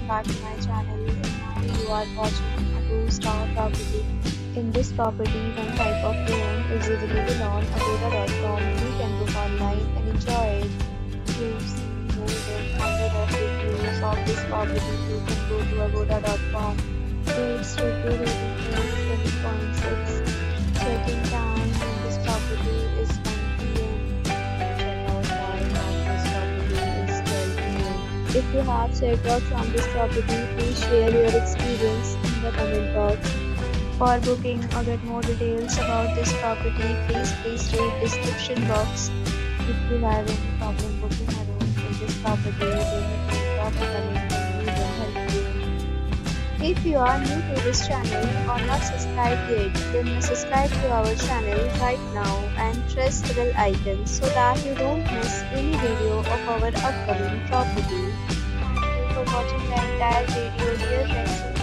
back to my channel. And now you are watching a two-star property. In this property, one type of room is available on agoda.com. You can book online and enjoy it. To see more than 100 of reviews of this property, you can go to agoda.com. Its review rating is 7.6. Check-in time in this property is 1 p.m. Check-out time of this property is 12 p.m. If you have checked out from this property, please share your experience in the comment box. For booking or get more details about this property, please read description box. If you have any problem booking a room in this property, then you can drop a comment and we will help you. If you are new to this channel or not subscribed yet, then subscribe to our channel right now and press the bell icon so that you don't miss any video of our upcoming property. Thank you for watching the entire video. Dear friends,